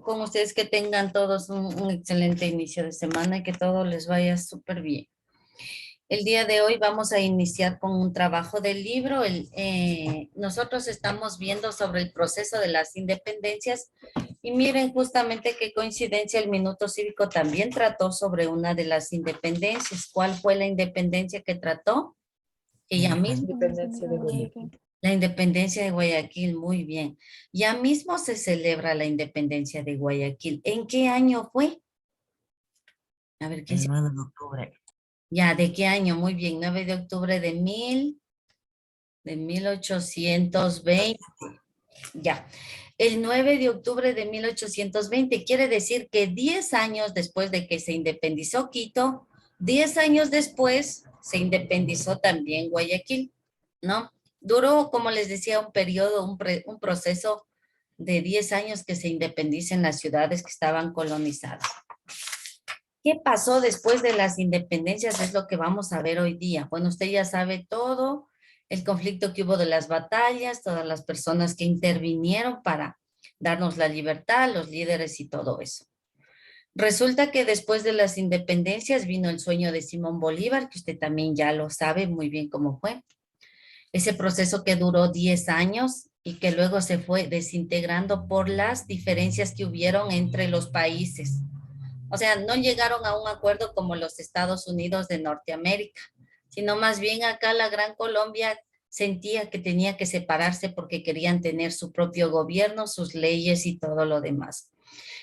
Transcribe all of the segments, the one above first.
con ustedes, que tengan todos un excelente inicio de semana y que todo les vaya súper bien. El día de hoy vamos a iniciar con un trabajo del libro. Nosotros estamos viendo sobre el proceso de las independencias y miren justamente qué coincidencia, el Minuto Cívico también trató sobre una de las independencias. ¿Cuál fue la independencia que trató? Ella La misma. independencia de Guayaquil. La independencia de Guayaquil, muy bien. Ya mismo se celebra la independencia de Guayaquil. ¿En qué año fue? A ver, ¿quién El se... 9 de octubre. Ya, ¿de qué año? Muy bien, 9 de octubre de 1820. Ya, el 9 de octubre de 1820 quiere decir que 10 años después de que se independizó Quito, 10 años después se independizó también Guayaquil, ¿no? Duró, como les decía, un periodo, un proceso de 10 años que se independicen las ciudades que estaban colonizadas. ¿Qué pasó después de las independencias? Es lo que vamos a ver hoy día. Bueno, usted ya sabe todo, el conflicto que hubo de las batallas, todas las personas que intervinieron para darnos la libertad, los líderes y todo eso. Resulta que después de las independencias vino el sueño de Simón Bolívar, que usted también ya lo sabe muy bien cómo fue. Ese proceso que duró 10 años y que luego se fue desintegrando por las diferencias que hubieron entre los países. O sea, no llegaron a un acuerdo como los Estados Unidos de Norteamérica, sino más bien acá la Gran Colombia sentía que tenía que separarse porque querían tener su propio gobierno, sus leyes y todo lo demás.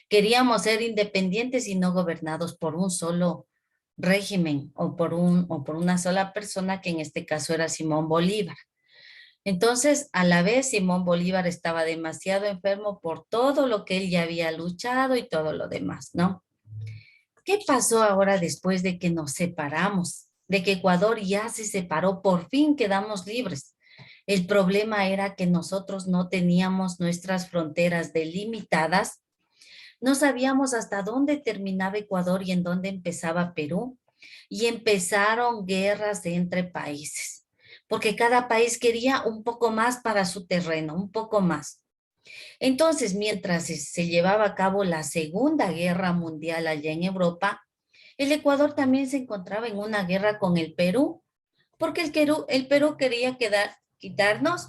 Queríamos ser independientes y no gobernados por un solo régimen o por una sola persona, que en este caso era Simón Bolívar. Entonces, a la vez, Simón Bolívar estaba demasiado enfermo por todo lo que él ya había luchado y todo lo demás, ¿no? ¿Qué pasó ahora después de que nos separamos? De que Ecuador ya se separó, por fin quedamos libres. El problema era que nosotros no teníamos nuestras fronteras delimitadas, no sabíamos hasta dónde terminaba Ecuador y en dónde empezaba Perú, y empezaron guerras entre países, porque cada país quería un poco más para su terreno, un poco más. Entonces, mientras se llevaba a cabo la Segunda Guerra Mundial allá en Europa, el Ecuador también se encontraba en una guerra con el Perú, porque el Perú quería quitarnos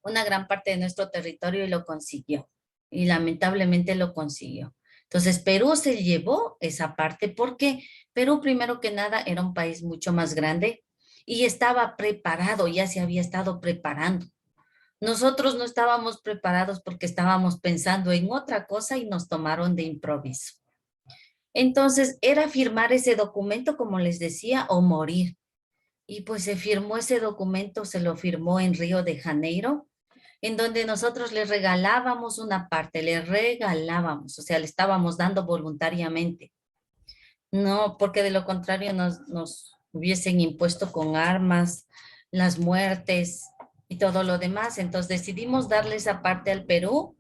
una gran parte de nuestro territorio y lo consiguió. Y lamentablemente lo consiguió. Entonces, Perú se llevó esa parte porque Perú, primero que nada, era un país mucho más grande y estaba preparado, ya se había estado preparando. Nosotros no estábamos preparados porque estábamos pensando en otra cosa y nos tomaron de improviso. Entonces, era firmar ese documento, como les decía, o morir. Y pues se firmó ese documento, se lo firmó en Río de Janeiro, en donde nosotros le regalábamos una parte, le regalábamos, o sea, le estábamos dando voluntariamente. No, porque de lo contrario nos hubiesen impuesto con armas, las muertes y todo lo demás. Entonces decidimos darle esa parte al Perú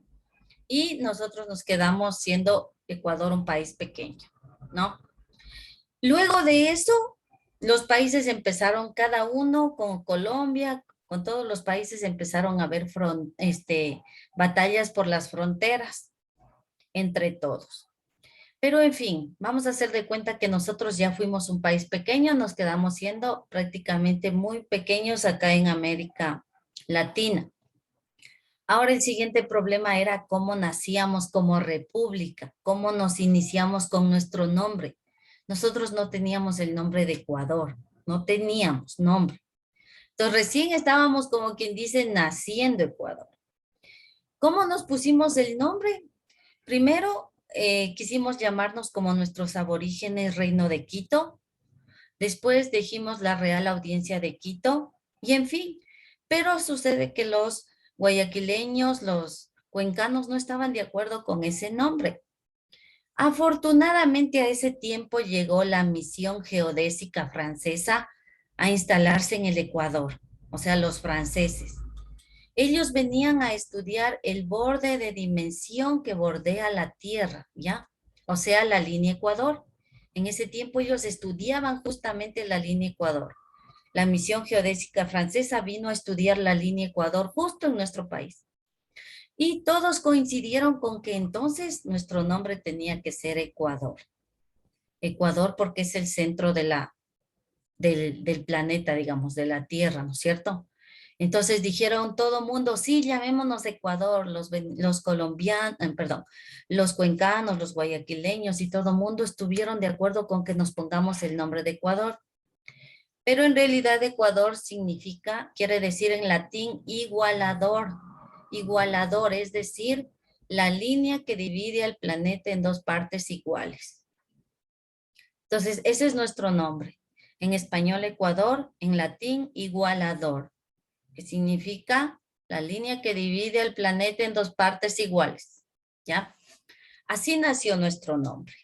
y nosotros nos quedamos siendo Ecuador un país pequeño, ¿no? Luego de eso, los países empezaron, cada uno con Colombia, con todos los países empezaron a haber batallas por las fronteras entre todos. Pero en fin, vamos a hacer de cuenta que nosotros ya fuimos un país pequeño, nos quedamos siendo prácticamente muy pequeños acá en América Latina. Ahora el siguiente problema era cómo nacíamos como república, cómo nos iniciamos con nuestro nombre. Nosotros no teníamos el nombre de Ecuador, no teníamos nombre. Entonces recién estábamos, como quien dice, naciendo Ecuador. ¿Cómo nos pusimos el nombre? Primero quisimos llamarnos como nuestros aborígenes Reino de Quito, después dijimos la Real Audiencia de Quito, y en fin, pero sucede que los guayaquileños, los cuencanos no estaban de acuerdo con ese nombre. Afortunadamente a ese tiempo llegó la misión geodésica francesa a instalarse en el Ecuador, o sea, los franceses. Ellos venían a estudiar el borde de dimensión que bordea la Tierra, ¿ya? O sea, la línea Ecuador. En ese tiempo ellos estudiaban justamente la línea Ecuador. La misión geodésica francesa vino a estudiar la línea Ecuador justo en nuestro país. Y todos coincidieron con que entonces nuestro nombre tenía que ser Ecuador. Ecuador porque es el centro del planeta, digamos, de la Tierra, ¿no es cierto? Entonces dijeron todo mundo, sí, llamémonos Ecuador, los colombianos, perdón, los cuencanos, los guayaquileños y todo mundo estuvieron de acuerdo con que nos pongamos el nombre de Ecuador. Pero en realidad Ecuador significa, quiere decir en latín igualador. Igualador, es decir, la línea que divide al planeta en dos partes iguales. Entonces, ese es nuestro nombre. En español Ecuador, en latín igualador, que significa la línea que divide al planeta en dos partes iguales. ¿Ya? Así nació nuestro nombre.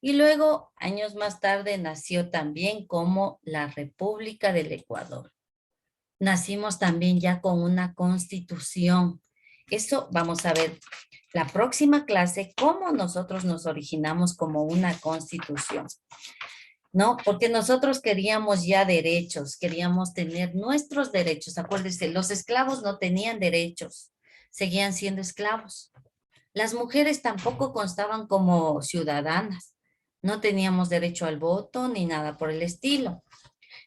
Y luego, años más tarde, nació también como la República del Ecuador. Nacimos también ya con una constitución. Eso vamos a ver la próxima clase, cómo nosotros nos originamos como una constitución. ¿No? Porque nosotros queríamos ya derechos, queríamos tener nuestros derechos. Acuérdense, los esclavos no tenían derechos, seguían siendo esclavos. Las mujeres tampoco constaban como ciudadanas, no teníamos derecho al voto ni nada por el estilo.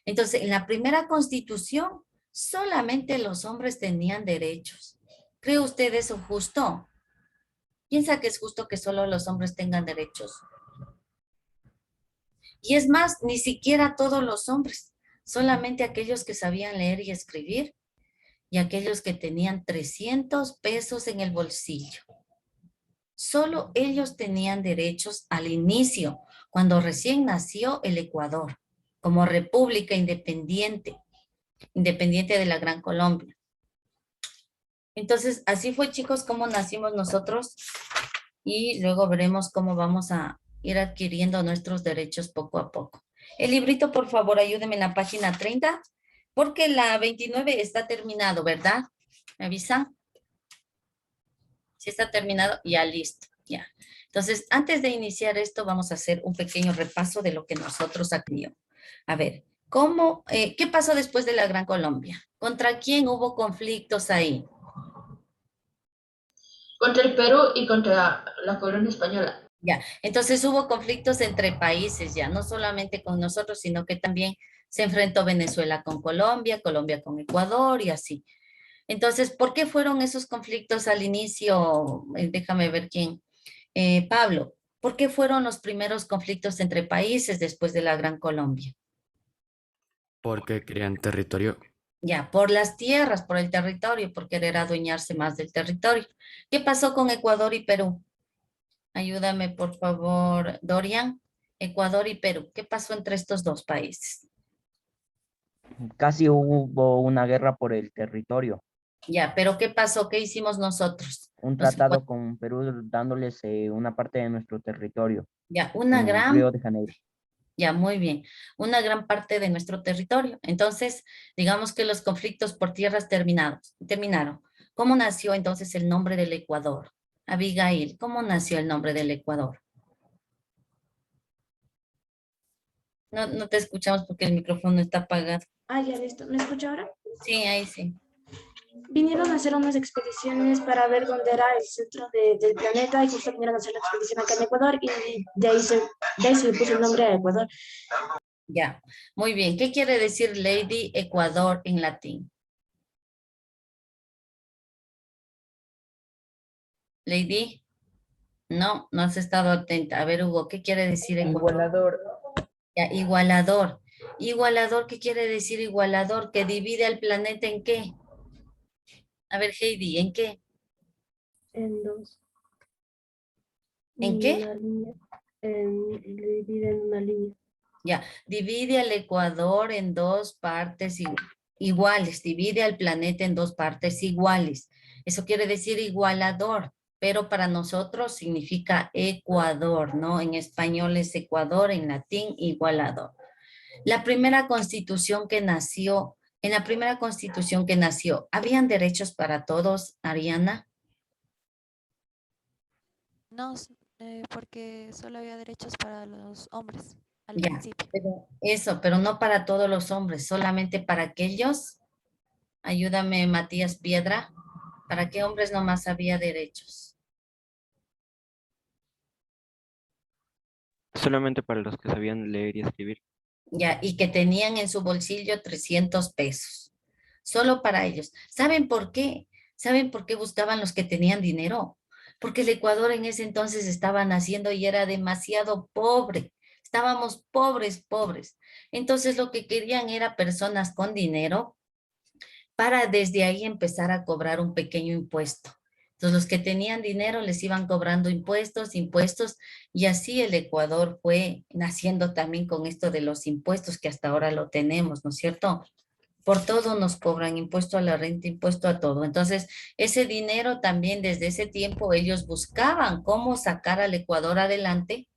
Entonces, en la primera constitución, solamente los hombres tenían derechos. ¿Cree usted eso justo? ¿Piensa que es justo que solo los hombres tengan derechos? Y es más, ni siquiera todos los hombres, solamente aquellos que sabían leer y escribir y aquellos que tenían 300 pesos en el bolsillo. Solo ellos tenían derechos al inicio, cuando recién nació el Ecuador, como república independiente, independiente de la Gran Colombia. Entonces, así fue, chicos, cómo nacimos nosotros y luego veremos cómo vamos a ir adquiriendo nuestros derechos poco a poco. El librito, por favor, ayúdeme en la página 30, porque la 29 está terminado, ¿verdad? ¿Me avisan? Si está terminado, ya listo, ya. Entonces, antes de iniciar esto, vamos a hacer un pequeño repaso de lo que nosotros aprendimos. A ver, ¿qué pasó después de la Gran Colombia? ¿Contra quién hubo conflictos ahí? Contra el Perú y contra la colonia española. Ya, entonces hubo conflictos entre países ya, no solamente con nosotros, sino que también se enfrentó Venezuela con Colombia, Colombia con Ecuador y así. Entonces, ¿por qué fueron esos conflictos al inicio? Déjame ver quién. Pablo, ¿por qué fueron los primeros conflictos entre países después de la Gran Colombia? Porque querían territorio. Ya, por las tierras, por el territorio, por querer adueñarse más del territorio. ¿Qué pasó con Ecuador y Perú? Ayúdame, por favor, Dorian. Ecuador y Perú. ¿Qué pasó entre estos dos países? Casi hubo una guerra por el territorio, Ya, pero ¿qué pasó? ¿Qué hicimos nosotros? un Los tratado con Perú dándoles una parte de nuestro territorio ya, en Río de Janeiro. ya, muy bien, una gran parte de nuestro territorio. Entonces, digamos que los conflictos por tierras terminaron. ¿Cómo nació entonces el nombre del Ecuador? Abigail, ¿cómo nació el nombre del Ecuador? No, no te escuchamos porque el micrófono está apagado. Ah, ya listo. ¿Me escucha ahora? Sí, ahí sí. Vinieron a hacer unas expediciones para ver dónde era el centro del planeta y justo vinieron a hacer la expedición acá en Ecuador y de ahí se le puso el nombre a Ecuador. Ya, muy bien. ¿Qué quiere decir Lady Ecuador en latín? Lady, no, no has estado atenta. A ver, Hugo, ¿qué quiere decir Ecuador? Igualador. Ya, igualador. Igualador, ¿qué quiere decir igualador? ¿Que divide al planeta en qué? A ver, Heidi, ¿en qué? En dos. ¿En qué? Una línea. Le divide en una línea. Ya, divide al Ecuador en dos partes iguales, divide al planeta en dos partes iguales. Eso quiere decir igualador, pero para nosotros significa Ecuador, ¿no? En español es Ecuador, en latín igualador. La primera constitución que nació, en la primera constitución que nació, ¿habían derechos para todos, Ariana? No, porque solo había derechos para los hombres al Ya, principio. pero no para todos los hombres, solamente para aquellos. Ayúdame, Matías Piedra. ¿Para qué hombres nomás había derechos? Solamente para los que sabían leer y escribir. Ya, y que tenían en su bolsillo 300 pesos. Solo para ellos. ¿Saben por qué? ¿Saben por qué buscaban los que tenían dinero? Porque el Ecuador en ese entonces estaba naciendo y era demasiado pobre. Estábamos pobres, pobres. Entonces lo que querían era personas con dinero para desde ahí empezar a cobrar un pequeño impuesto. Entonces los que tenían dinero les iban cobrando impuestos, impuestos, y así el Ecuador fue naciendo también con esto de los impuestos que hasta ahora lo tenemos, ¿no es cierto? Por todo nos cobran impuesto a la renta, impuesto a todo. Entonces, ese dinero también desde ese tiempo ellos buscaban cómo sacar al Ecuador adelante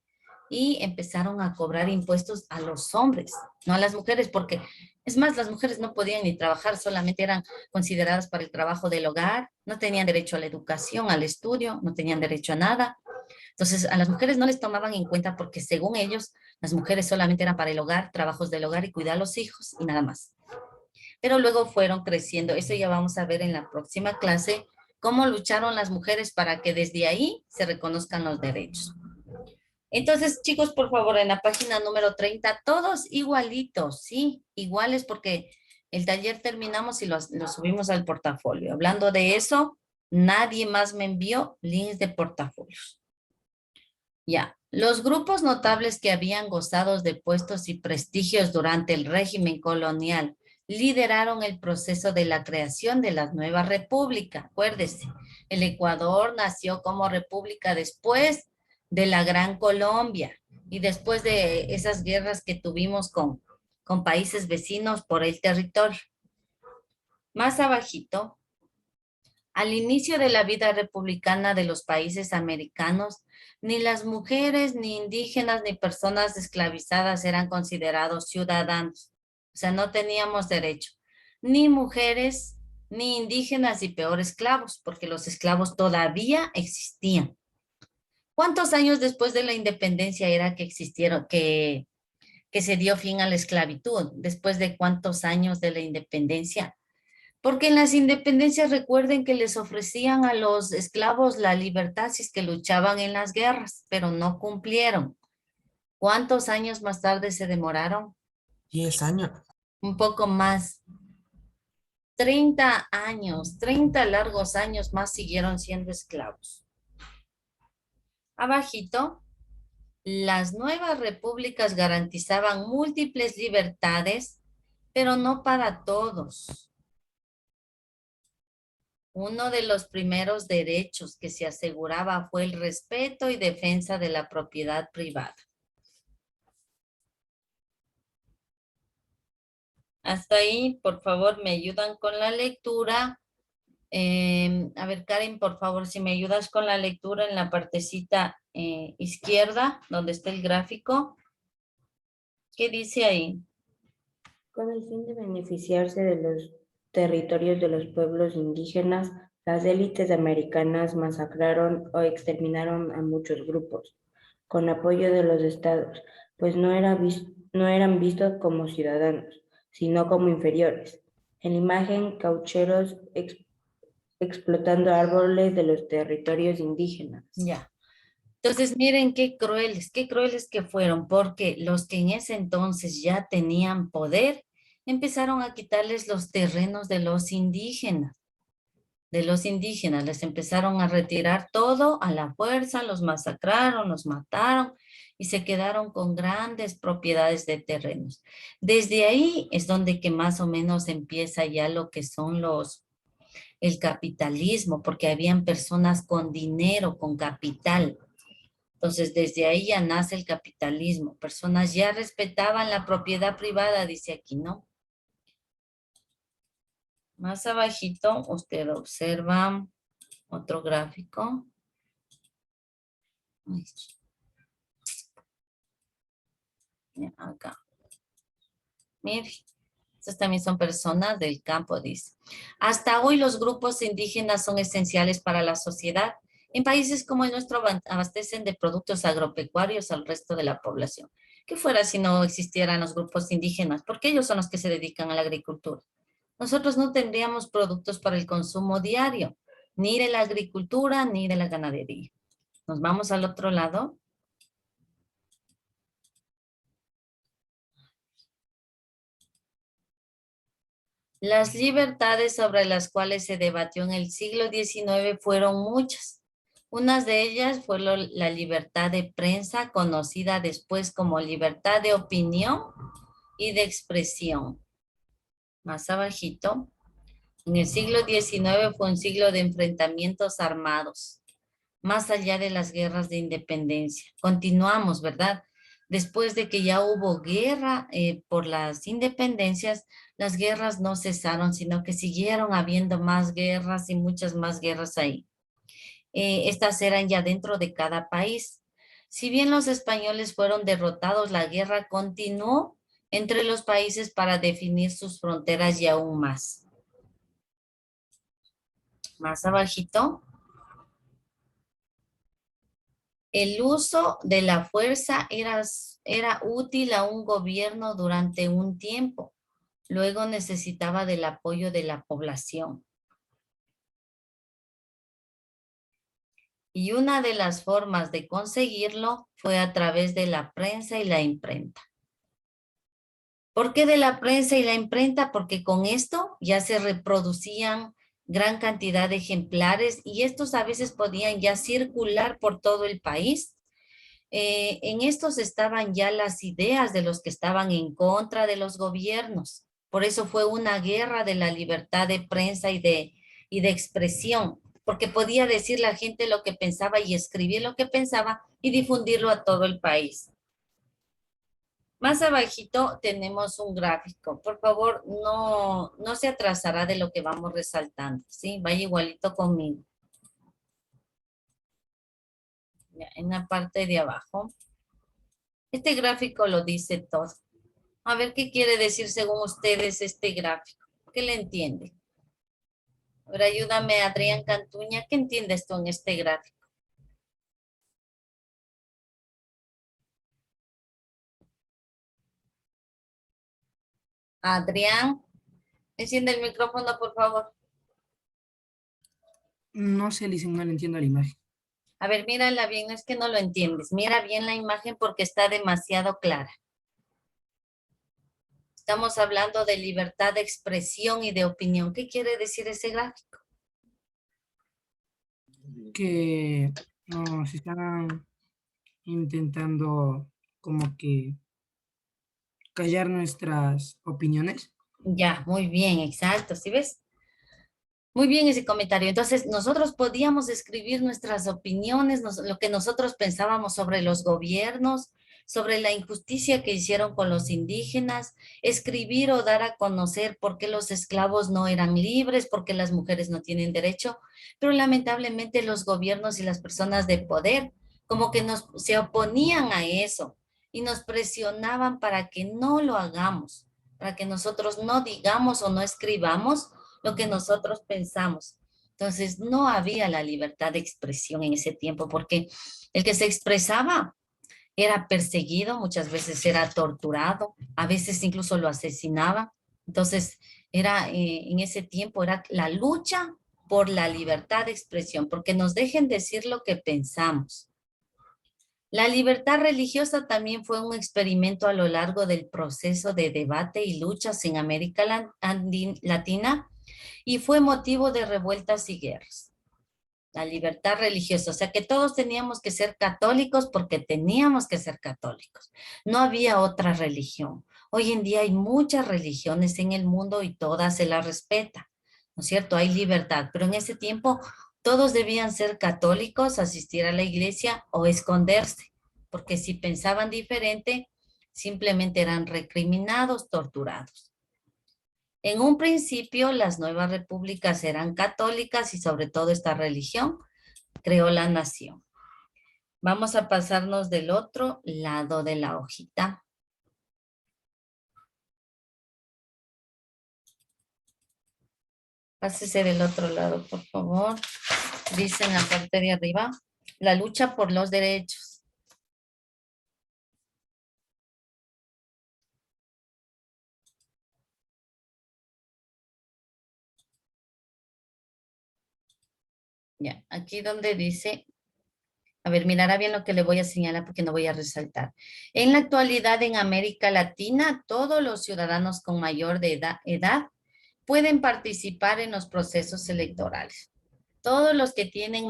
y empezaron a cobrar impuestos a los hombres, no a las mujeres, porque es más, las mujeres no podían ni trabajar, solamente eran consideradas para el trabajo del hogar, no tenían derecho a la educación, al estudio, no tenían derecho a nada. Entonces, a las mujeres no les tomaban en cuenta porque según ellos, las mujeres solamente eran para el hogar, trabajos del hogar y cuidar a los hijos y nada más. Pero luego fueron creciendo. Eso ya vamos a ver en la próxima clase, cómo lucharon las mujeres para que desde ahí se reconozcan los derechos. Entonces, chicos, por favor, en la página número 30, todos igualitos, ¿sí? Iguales porque el taller terminamos y lo subimos al portafolio. Hablando de eso, nadie más me envió links de portafolios. Ya, los grupos notables que habían gozado de puestos y prestigios durante el régimen colonial lideraron el proceso de la creación de la nueva república. Acuérdese, el Ecuador nació como república después de la Gran Colombia y después de esas guerras que tuvimos con países vecinos por el territorio. Más abajito, al inicio de la vida republicana de los países americanos, ni las mujeres, ni indígenas, ni personas esclavizadas eran considerados ciudadanos. O sea, no teníamos derecho. Ni mujeres, ni indígenas, y peor esclavos, porque los esclavos todavía existían. ¿Cuántos años después de la independencia era que existieron, que se dio fin a la esclavitud? ¿Después de cuántos años de la independencia? Porque en las independencias recuerden que les ofrecían a los esclavos la libertad si es que luchaban en las guerras, pero no cumplieron. ¿Cuántos años más tarde se demoraron? 10 años. Un poco más. 30 años, 30 largos años más siguieron siendo esclavos. Abajito, las nuevas repúblicas garantizaban múltiples libertades, pero no para todos. Uno de los primeros derechos que se aseguraba fue el respeto y defensa de la propiedad privada. Hasta ahí, por favor, me ayudan con la lectura. A ver, Karen, por favor, si me ayudas con la lectura en la partecita izquierda, donde está el gráfico. ¿Qué dice ahí? Con el fin de beneficiarse de los territorios de los pueblos indígenas, las élites americanas masacraron o exterminaron a muchos grupos, con apoyo de los estados, pues no eran vistos como ciudadanos, sino como inferiores. En la imagen, caucheros explotando árboles de los territorios indígenas. Ya. Entonces, miren qué crueles que fueron, porque los que en ese entonces ya tenían poder, empezaron a quitarles los terrenos de los indígenas. Les empezaron a retirar todo a la fuerza, los masacraron, los mataron y se quedaron con grandes propiedades de terrenos. Desde ahí es donde que más o menos empieza ya lo que son el capitalismo, porque habían personas con dinero, con capital. Entonces, desde ahí ya nace el capitalismo. Personas ya respetaban la propiedad privada, dice aquí, ¿no? Más abajito, usted observa otro gráfico. Acá. Mire, estas también son personas del campo, dice. Hasta hoy los grupos indígenas son esenciales para la sociedad. En países como el nuestro abastecen de productos agropecuarios al resto de la población. ¿Qué fuera si no existieran los grupos indígenas? Porque ellos son los que se dedican a la agricultura. Nosotros no tendríamos productos para el consumo diario. ni de la agricultura, ni de la ganadería. Nos vamos al otro lado. Las libertades sobre las cuales se debatió en el siglo XIX fueron muchas. Una de ellas fue la libertad de prensa, conocida después como libertad de opinión y de expresión. Más abajito. En el siglo XIX fue un siglo de enfrentamientos armados, más allá de las guerras de independencia. Continuamos, ¿verdad? Después de que ya hubo guerra por las independencias, las guerras no cesaron, sino que siguieron habiendo más guerras y muchas más guerras ahí. Estas eran ya dentro de cada país. Si bien los españoles fueron derrotados, la guerra continuó entre los países para definir sus fronteras y aún más. Más abajito. El uso de la fuerza era útil a un gobierno durante un tiempo. Luego necesitaba del apoyo de la población. Y una de las formas de conseguirlo fue a través de la prensa y la imprenta. ¿Por qué de la prensa y la imprenta? Porque con esto ya se reproducían gran cantidad de ejemplares y estos a veces podían ya circular por todo el país. En estos estaban ya las ideas de los que estaban en contra de los gobiernos. Por eso fue una guerra de la libertad de prensa y de expresión, porque podía decir la gente lo que pensaba y escribir lo que pensaba y difundirlo a todo el país. Más abajito tenemos un gráfico. Por favor, no se atrasará de lo que vamos resaltando, ¿sí? Vaya igualito conmigo. Ya, en la parte de abajo. Este gráfico lo dice todo. A ver qué quiere decir según ustedes este gráfico. ¿Qué le entiende? A ver, ayúdame, Adrián Cantuña. ¿Qué entiendes tú en este gráfico? Adrián, enciende el micrófono, por favor. No sé, Liz, no le entiendo la imagen. A ver, mírala bien, no es que no lo entiendes. Mira bien la imagen porque está demasiado clara. Estamos hablando de libertad de expresión y de opinión. ¿Qué quiere decir ese gráfico? Que nos están intentando como que callar nuestras opiniones. Ya, muy bien, exacto, ¿sí ves? Muy bien ese comentario. Entonces, nosotros podíamos escribir nuestras opiniones, lo que nosotros pensábamos sobre los gobiernos, sobre la injusticia que hicieron con los indígenas, escribir o dar a conocer por qué los esclavos no eran libres, por qué las mujeres no tienen derecho, pero lamentablemente los gobiernos y las personas de poder como que se oponían a eso y nos presionaban para que no lo hagamos, para que nosotros no digamos o no escribamos lo que nosotros pensamos. Entonces, no había la libertad de expresión en ese tiempo porque el que se expresaba era perseguido, muchas veces era torturado, a veces incluso lo asesinaban. Entonces, en ese tiempo era la lucha por la libertad de expresión, porque nos dejen decir lo que pensamos. La libertad religiosa también fue un experimento a lo largo del proceso de debate y luchas en América Latina y fue motivo de revueltas y guerras. La libertad religiosa, o sea que todos teníamos que ser católicos porque teníamos que ser católicos. No había otra religión. Hoy en día hay muchas religiones en el mundo y todas se las respeta, ¿no es cierto? Hay libertad, pero en ese tiempo todos debían ser católicos, asistir a la iglesia o esconderse, porque si pensaban diferente, simplemente eran recriminados, torturados. En un principio, las nuevas repúblicas eran católicas y sobre todo esta religión creó la nación. Vamos a pasarnos del otro lado de la hojita. Pásese del otro lado, por favor. Dice en la parte de arriba, la lucha por los derechos. Ya, aquí donde dice, a ver, mirará bien lo que le voy a señalar porque no voy a resaltar. En la actualidad en América Latina, todos los ciudadanos con mayor de edad pueden participar en los procesos electorales. Todos los que tienen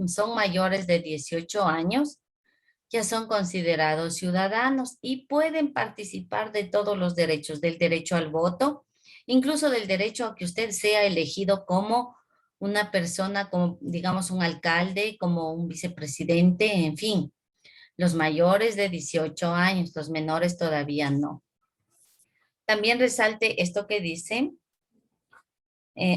son mayores de 18 años, ya son considerados ciudadanos y pueden participar de todos los derechos, del derecho al voto, incluso del derecho a que usted sea elegido como una persona, como digamos un alcalde, como un vicepresidente, en fin, los mayores de 18 años, los menores todavía no. También resalte esto que dice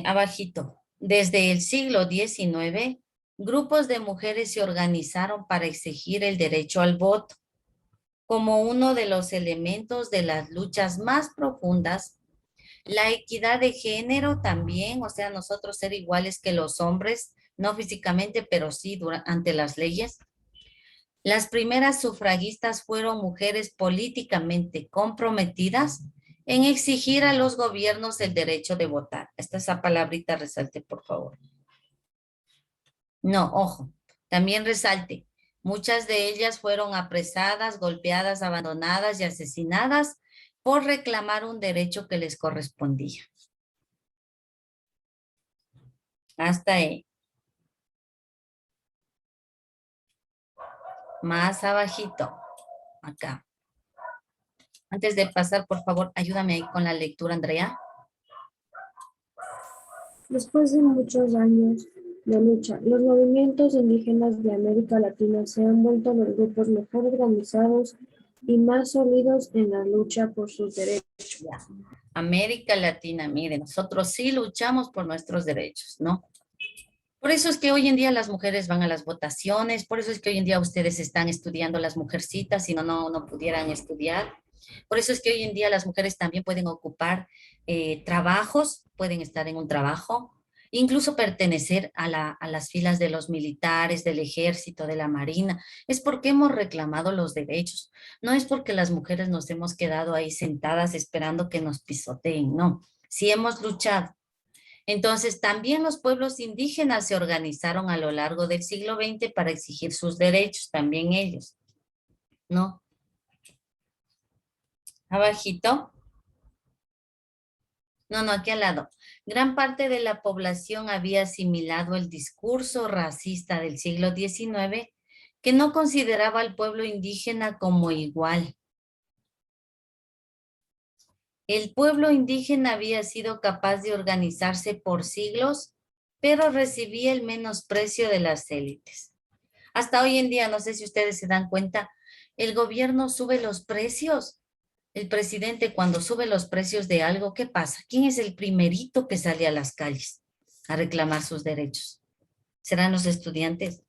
abajito. Desde el siglo XIX, grupos de mujeres se organizaron para exigir el derecho al voto como uno de los elementos de las luchas más profundas. La equidad de género también, o sea, nosotros ser iguales que los hombres, no físicamente, pero sí ante las leyes. Las primeras sufragistas fueron mujeres políticamente comprometidas en exigir a los gobiernos el derecho de votar. Esa palabrita resalte, por favor. No, ojo, también resalte. Muchas de ellas fueron apresadas, golpeadas, abandonadas y asesinadas por reclamar un derecho que les correspondía. Hasta ahí. Más abajito, acá. Antes de pasar, por favor, ayúdame ahí con la lectura, Andrea. Después de muchos años de lucha, los movimientos indígenas de América Latina se han vuelto los grupos mejor organizados y más sólidos en la lucha por sus derechos. América Latina, miren, nosotros sí luchamos por nuestros derechos, ¿no? Por eso es que hoy en día las mujeres van a las votaciones, por eso es que hoy en día ustedes están estudiando las mujercitas, si no pudieran estudiar. Por eso es que hoy en día las mujeres también pueden ocupar trabajos, pueden estar en un trabajo, incluso pertenecer a las filas de los militares, del ejército, de la marina. Es porque hemos reclamado los derechos. No es porque las mujeres nos hemos quedado ahí sentadas esperando que nos pisoteen, no. Sí hemos luchado. Entonces, también los pueblos indígenas se organizaron a lo largo del siglo XX para exigir sus derechos, también ellos, ¿no? Abajito. No, aquí al lado. Gran parte de la población había asimilado el discurso racista del siglo XIX que no consideraba al pueblo indígena como igual. El pueblo indígena había sido capaz de organizarse por siglos, pero recibía el menosprecio de las élites. Hasta hoy en día, no sé si ustedes se dan cuenta, el gobierno sube los precios. El presidente cuando sube los precios de algo, ¿qué pasa? ¿Quién es el primerito que sale a las calles a reclamar sus derechos? ¿Serán los estudiantes?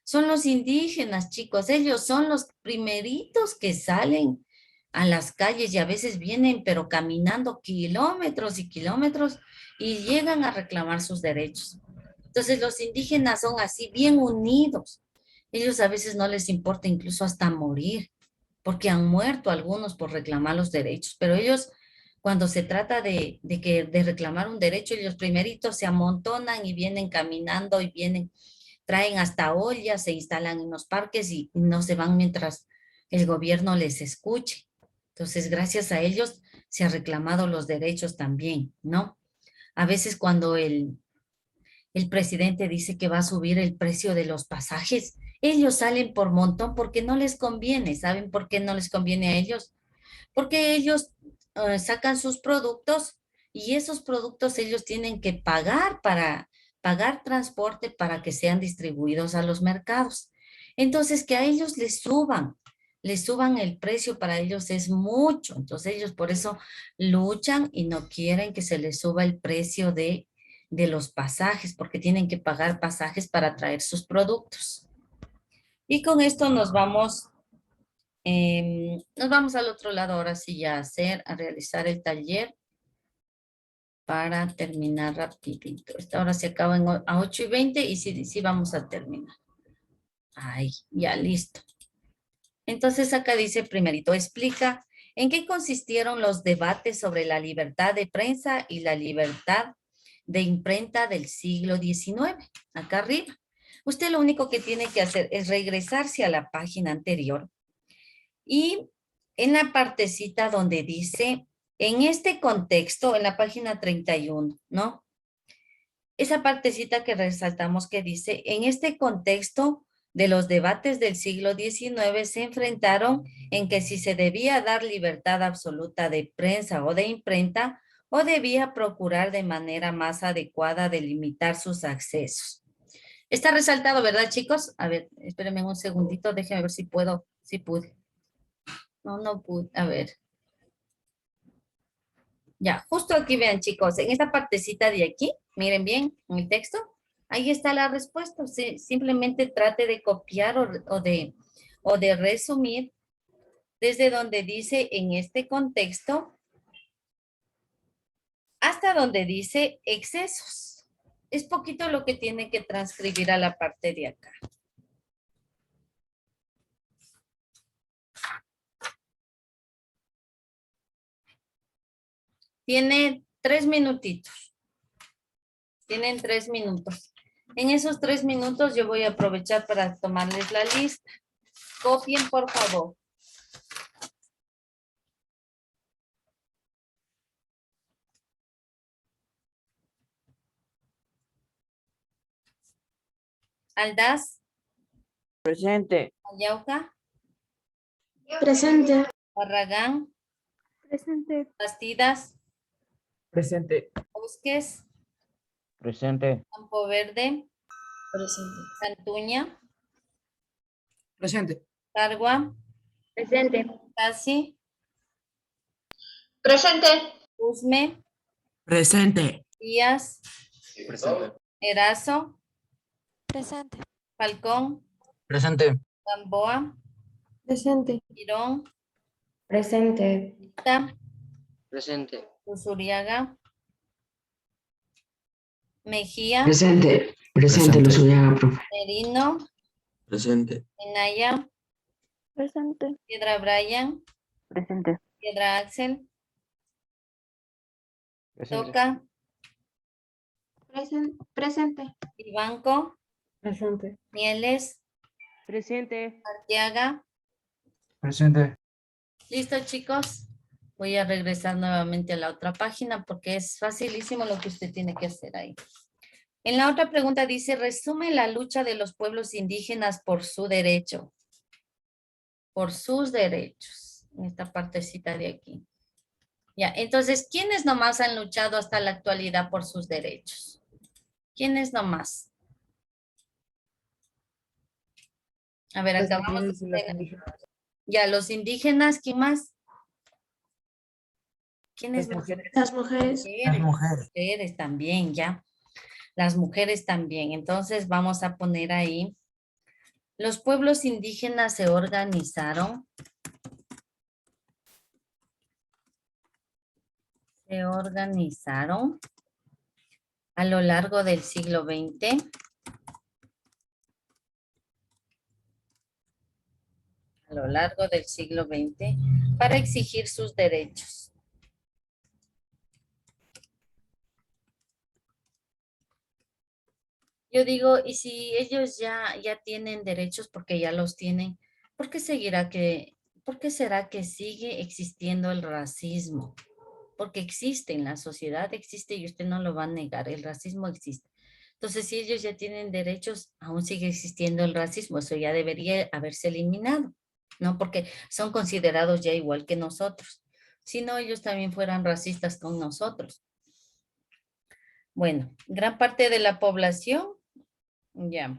Son los indígenas, chicos. Ellos son los primeritos que salen a las calles y a veces vienen, pero caminando kilómetros y kilómetros y llegan a reclamar sus derechos. Entonces los indígenas son así, bien unidos. Ellos a veces no les importa incluso hasta morir, porque han muerto algunos por reclamar los derechos, pero ellos, cuando se trata de reclamar un derecho, ellos primeritos se amontonan y vienen caminando y traen hasta ollas, se instalan en los parques y no se van mientras el gobierno les escuche. Entonces, gracias a ellos se han reclamado los derechos también, ¿no? A veces cuando el presidente dice que va a subir el precio de los pasajes, ellos salen por montón porque no les conviene. ¿Saben por qué no les conviene a ellos? Porque ellos sacan sus productos y esos productos ellos tienen que pagar transporte para que sean distribuidos a los mercados. Entonces, que a ellos les suban el precio, para ellos es mucho. Entonces, ellos por eso luchan y no quieren que se les suba el precio de los pasajes, porque tienen que pagar pasajes para traer sus productos. Y con esto nos vamos al otro lado ahora sí ya a realizar el taller para terminar rapidito. Esta hora se acaba a 8:20 y sí vamos a terminar. Ay, ya listo. Entonces acá dice primerito, explica en qué consistieron los debates sobre la libertad de prensa y la libertad de imprenta del siglo XIX, acá arriba. Usted lo único que tiene que hacer es regresarse a la página anterior y en la partecita donde dice, en este contexto, en la página 31, ¿no? Esa partecita que resaltamos que dice, en este contexto de los debates del siglo XIX se enfrentaron en que si se debía dar libertad absoluta de prensa o de imprenta o debía procurar de manera más adecuada delimitar sus accesos. Está resaltado, ¿verdad, chicos? A ver, espérenme un segundito, déjenme ver si puedo, si pude. No pude, a ver. Ya, justo aquí vean, chicos, en esta partecita de aquí, miren bien, en el texto, ahí está la respuesta. Sí, simplemente trate de copiar o de resumir desde donde dice en este contexto hasta donde dice excesos. Es poquito lo que tiene que transcribir a la parte de acá. Tiene 3 minutitos. Tienen 3 minutos. En esos 3 minutos yo voy a aprovechar para tomarles la lista. Copien, por favor. Aldaz, Presente. Ayauca, Presente. Barragán, Presente. Bastidas, Presente. Bosques, Presente. Campo Verde, Presente. Santuña, Presente. Cargua, Presente. Casi, Presente. Usme, Presente. Díaz, Presente. Erazo, Presente. Falcón, Presente. Gamboa, Presente. Girón, Presente. Ita, Presente. Usuriaga, Mejía, Presente. Presente, Presente. Luz Uriaga, profe. Merino, Presente. Minaya, Presente. Piedra Bryan, Presente. Piedra Axel, Presente. Toca, Presente. Ibanco, Presente. Mieles, Presente. Arteaga. Presente. ¿Listo, chicos? Voy a regresar nuevamente a la otra página porque es facilísimo lo que usted tiene que hacer ahí. En la otra pregunta dice, resume la lucha de los pueblos indígenas por su derecho. Por sus derechos. En esta partecita de aquí. Ya, entonces, ¿quiénes nomás han luchado hasta la actualidad por sus derechos? ¿Quiénes nomás? A ver, acabamos de tener. Ya, los indígenas, ¿quién más? ¿Quiénes más? Las mujeres. Mujeres también, ya. Las mujeres también. Entonces, vamos a poner ahí. Los pueblos indígenas se organizaron. Se organizaron a lo largo del siglo XX. A lo largo del siglo XX para exigir sus derechos. Yo digo, y si ellos ya tienen derechos porque ya los tienen, ¿por qué será que sigue existiendo el racismo? Porque existe en la sociedad, existe y usted no lo va a negar, el racismo existe. Entonces, si ellos ya tienen derechos, aún sigue existiendo el racismo, eso ya debería haberse eliminado, ¿no? Porque son considerados ya igual que nosotros. Si no, ellos también fueran racistas con nosotros. Bueno, gran parte de la población, ya,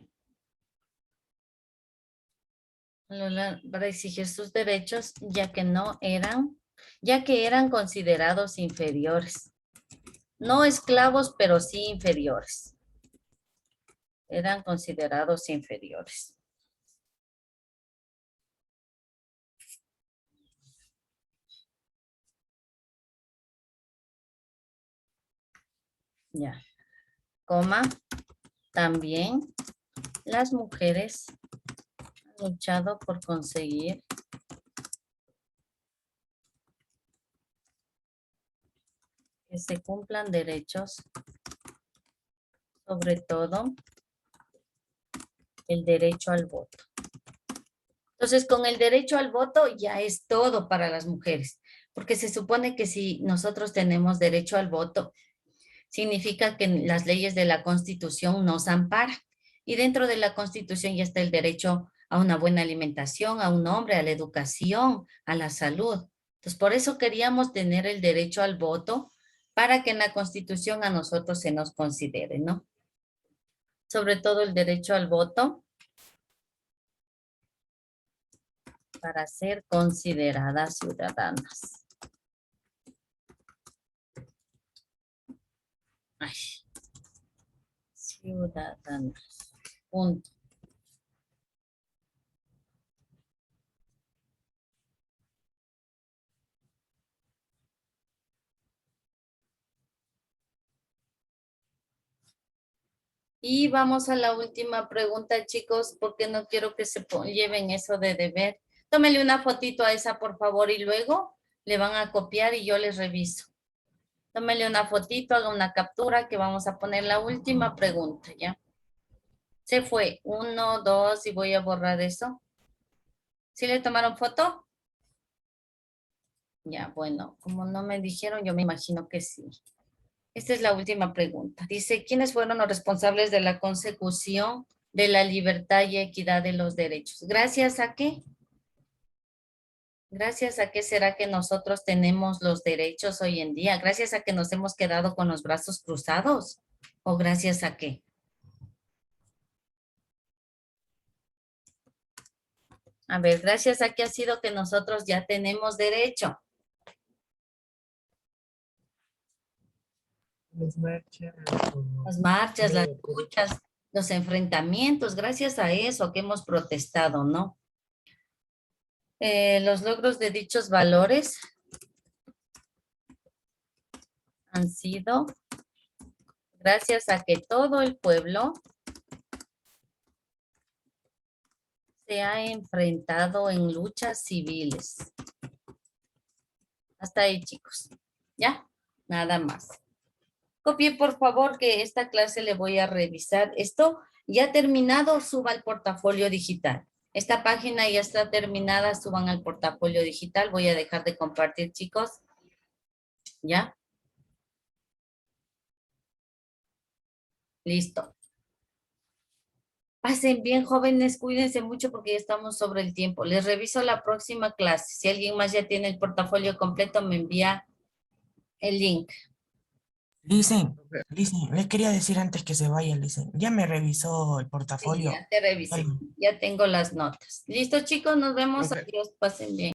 para exigir sus derechos, ya que eran considerados inferiores. No esclavos, pero sí inferiores. Eran considerados inferiores. Ya. Coma. También las mujeres han luchado por conseguir que se cumplan derechos sobre todo el derecho al voto. Entonces, con el derecho al voto ya es todo para las mujeres, porque se supone que si nosotros tenemos derecho al voto, significa que las leyes de la Constitución nos amparan. Y dentro de la Constitución ya está el derecho a una buena alimentación, a un hombre, a la educación, a la salud. Entonces, por eso queríamos tener el derecho al voto para que en la Constitución a nosotros se nos considere, ¿no? Sobre todo el derecho al voto para ser consideradas ciudadanas. Ay. Ciudadanas. Punto. Y vamos a la última pregunta, chicos, porque no quiero que se lleven eso de deber. Tómenle una fotito a esa, por favor, y luego le van a copiar y yo les reviso. Tómenle una fotito, haga una captura, que vamos a poner la última pregunta, ¿ya? Se fue. 1, 2, y voy a borrar eso. ¿Sí le tomaron foto? Ya, bueno, como no me dijeron, yo me imagino que sí. Esta es la última pregunta. Dice, ¿quiénes fueron los responsables de la consecución de la libertad y equidad de los derechos? ¿Gracias a qué? ¿Gracias a qué será que nosotros tenemos los derechos hoy en día? ¿Gracias a que nos hemos quedado con los brazos cruzados? ¿O gracias a qué? A ver, ¿gracias a qué ha sido que nosotros ya tenemos derecho? Las marchas, las luchas, los enfrentamientos, gracias a eso que hemos protestado, ¿no? Los logros de dichos valores han sido gracias a que todo el pueblo se ha enfrentado en luchas civiles. Hasta ahí, chicos. ¿Ya? Nada más. Copie, por favor, que esta clase le voy a revisar. Esto ya terminado, suba al portafolio digital. Esta página ya está terminada, suban al portafolio digital. Voy a dejar de compartir, chicos. ¿Ya? Listo. Pasen bien, jóvenes, cuídense mucho porque ya estamos sobre el tiempo. Les reviso la próxima clase. Si alguien más ya tiene el portafolio completo, me envía el link. Listen, les quería decir antes que se vayan, Listen. Ya me revisó el Sí, portafolio. ya te revisé. Ya tengo las notas. Listo, chicos, nos vemos. Profe. Adiós, pasen bien.